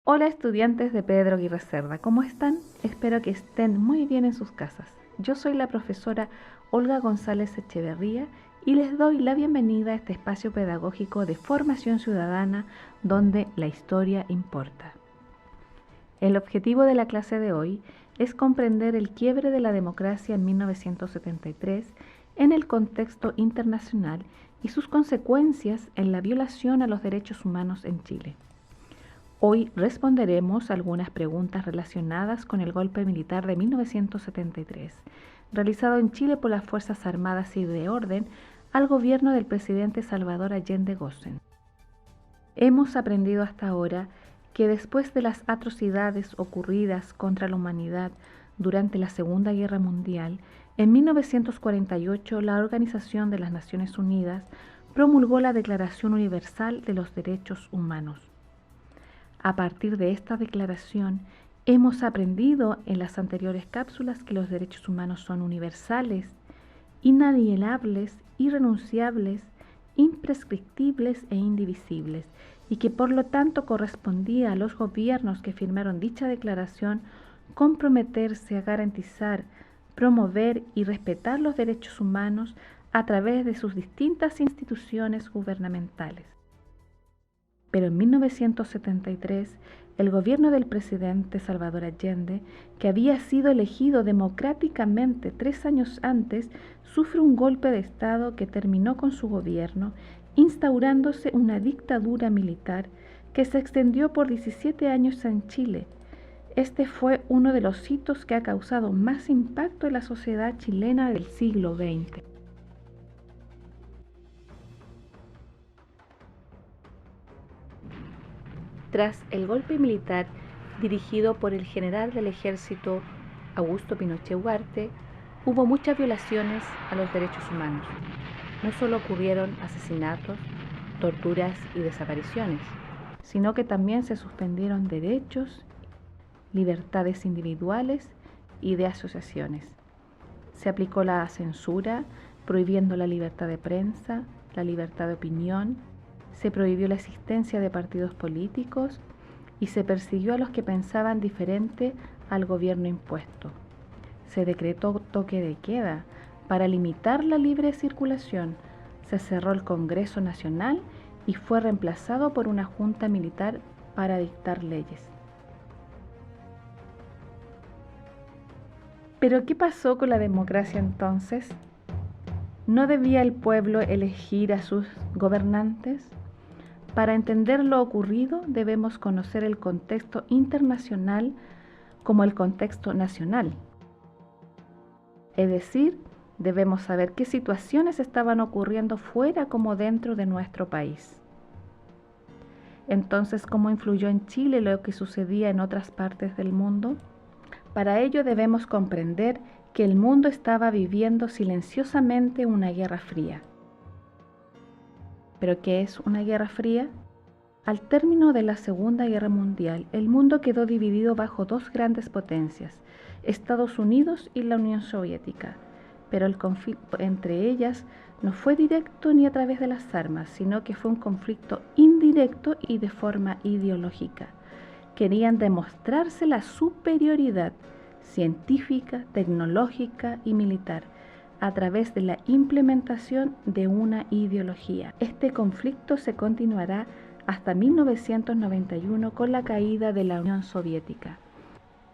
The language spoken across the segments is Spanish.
Hola estudiantes de Pedro Aguirre Cerda, ¿cómo están? Espero que estén muy bien en sus casas. Yo soy la profesora Olga González Echeverría y les doy la bienvenida a este espacio pedagógico de formación ciudadana donde la historia importa. El objetivo de la clase de hoy es comprender el quiebre de la democracia en 1973 en el contexto internacional y sus consecuencias en la violación a los derechos humanos en Chile. Hoy responderemos algunas preguntas relacionadas con el golpe militar de 1973, realizado en Chile por las Fuerzas Armadas y de Orden al gobierno del presidente Salvador Allende Gossen. Hemos aprendido hasta ahora que después de las atrocidades ocurridas contra la humanidad durante la Segunda Guerra Mundial, en 1948 la Organización de las Naciones Unidas promulgó la Declaración Universal de los Derechos Humanos. A partir de esta declaración, hemos aprendido en las anteriores cápsulas que los derechos humanos son universales, inalienables, irrenunciables, imprescriptibles e indivisibles, y que por lo tanto correspondía a los gobiernos que firmaron dicha declaración comprometerse a garantizar, promover y respetar los derechos humanos a través de sus distintas instituciones gubernamentales. Pero en 1973, el gobierno del presidente Salvador Allende, que había sido elegido democráticamente 3 años antes, sufre un golpe de Estado que terminó con su gobierno, instaurándose una dictadura militar que se extendió por 17 años en Chile. Este fue uno de los hitos que ha causado más impacto en la sociedad chilena del siglo XX. Tras el golpe militar dirigido por el general del ejército Augusto Pinochet Huarte, hubo muchas violaciones a los derechos humanos. No solo ocurrieron asesinatos, torturas y desapariciones, sino que también se suspendieron derechos, libertades individuales y de asociaciones. Se aplicó la censura, prohibiendo la libertad de prensa, la libertad de opinión. Se prohibió la existencia de partidos políticos y se persiguió a los que pensaban diferente al gobierno impuesto. Se decretó toque de queda para limitar la libre circulación. Se cerró el Congreso Nacional y fue reemplazado por una junta militar para dictar leyes. ¿Pero qué pasó con la democracia entonces? ¿No debía el pueblo elegir a sus gobernantes? Para entender lo ocurrido debemos conocer el contexto internacional como el contexto nacional. Es decir, debemos saber qué situaciones estaban ocurriendo fuera como dentro de nuestro país. Entonces, ¿cómo influyó en Chile lo que sucedía en otras partes del mundo? Para ello debemos comprender que el mundo estaba viviendo silenciosamente una guerra fría. ¿Pero qué es una guerra fría? Al término de la Segunda Guerra Mundial, el mundo quedó dividido bajo dos grandes potencias, Estados Unidos y la Unión Soviética, pero el conflicto entre ellas no fue directo ni a través de las armas, sino que fue un conflicto indirecto y de forma ideológica. Querían demostrarse la superioridad científica, tecnológica y militar a través de la implementación de una ideología. Este conflicto se continuará hasta 1991 con la caída de la Unión Soviética.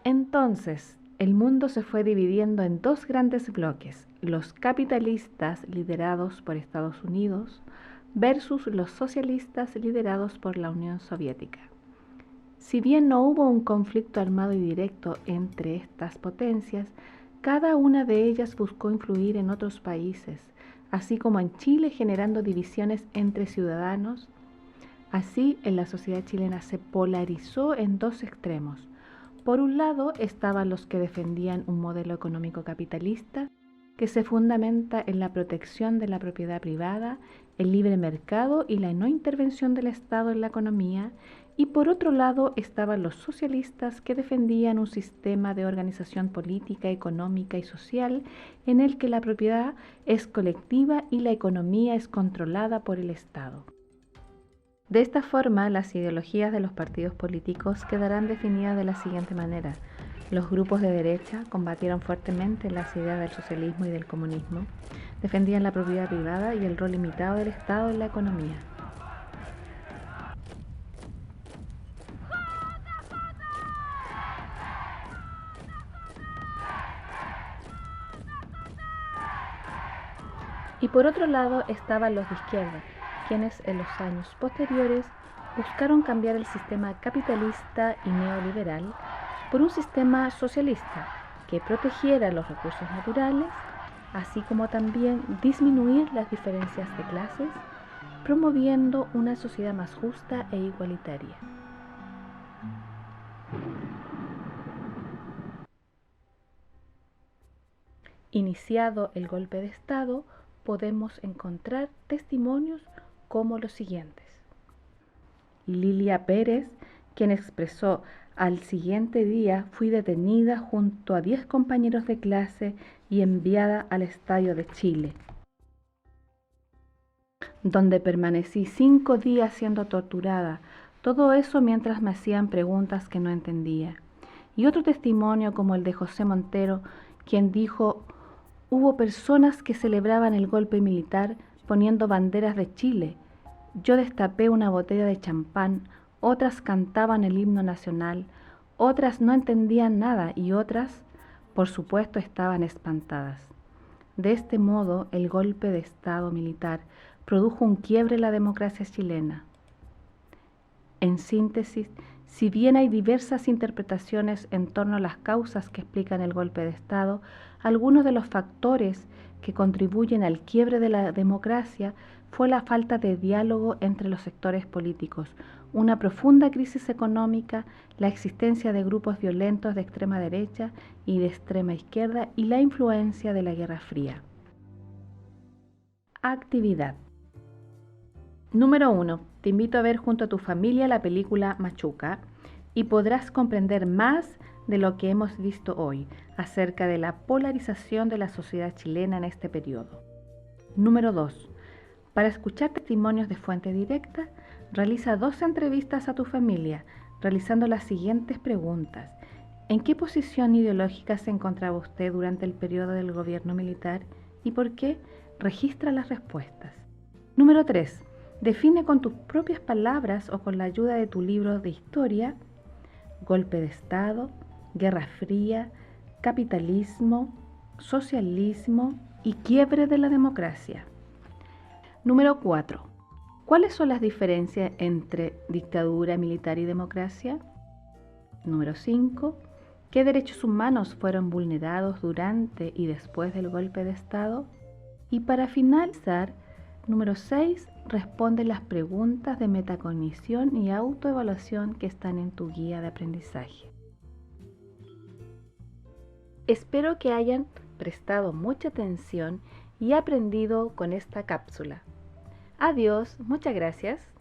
Entonces, el mundo se fue dividiendo en dos grandes bloques, los capitalistas liderados por Estados Unidos versus los socialistas liderados por la Unión Soviética. Si bien no hubo un conflicto armado y directo entre estas potencias, cada una de ellas buscó influir en otros países, así como en Chile generando divisiones entre ciudadanos. Así, en la sociedad chilena se polarizó en dos extremos. Por un lado estaban los que defendían un modelo económico capitalista que se fundamenta en la protección de la propiedad privada, el libre mercado y la no intervención del Estado en la economía, y por otro lado estaban los socialistas que defendían un sistema de organización política, económica y social en el que la propiedad es colectiva y la economía es controlada por el Estado. De esta forma, las ideologías de los partidos políticos quedarán definidas de la siguiente manera. Los grupos de derecha combatieron fuertemente las ideas del socialismo y del comunismo, defendían la propiedad privada y el rol limitado del Estado en la economía. Y por otro lado estaban los de izquierda, quienes en los años posteriores buscaron cambiar el sistema capitalista y neoliberal por un sistema socialista que protegiera los recursos naturales, así como también disminuir las diferencias de clases, promoviendo una sociedad más justa e igualitaria. Iniciado el golpe de Estado, podemos encontrar testimonios como los siguientes. Lilia Pérez, quien expresó: al siguiente día fui detenida junto a 10 compañeros de clase y enviada al Estadio de Chile, donde permanecí 5 días siendo torturada, todo eso mientras me hacían preguntas que no entendía. Y otro testimonio como el de José Montero, quien dijo: hubo personas que celebraban el golpe militar poniendo banderas de Chile. Yo destapé una botella de champán, otras cantaban el himno nacional, otras no entendían nada y otras, por supuesto, estaban espantadas. De este modo, el golpe de Estado militar produjo un quiebre en la democracia chilena. En síntesis, si bien hay diversas interpretaciones en torno a las causas que explican el golpe de Estado, algunos de los factores que contribuyen al quiebre de la democracia fue la falta de diálogo entre los sectores políticos, una profunda crisis económica, la existencia de grupos violentos de extrema derecha y de extrema izquierda y la influencia de la Guerra Fría. Actividad. Número 1. Te invito a ver junto a tu familia la película Machuca y podrás comprender más de lo que hemos visto hoy acerca de la polarización de la sociedad chilena en este periodo. Número 2. Para escuchar testimonios de fuente directa, realiza 2 entrevistas a tu familia, realizando las siguientes preguntas. ¿En qué posición ideológica se encontraba usted durante el periodo del gobierno militar y por qué? Registra las respuestas. Número 3. Define con tus propias palabras o con la ayuda de tu libro de historia: golpe de Estado, Guerra Fría, capitalismo, socialismo y quiebre de la democracia. Número 4. ¿Cuáles son las diferencias entre dictadura militar y democracia? Número 5. ¿Qué derechos humanos fueron vulnerados durante y después del golpe de Estado? Y para finalizar, número 6. Responde las preguntas de metacognición y autoevaluación que están en tu guía de aprendizaje. Espero que hayan prestado mucha atención y aprendido con esta cápsula. Adiós, muchas gracias.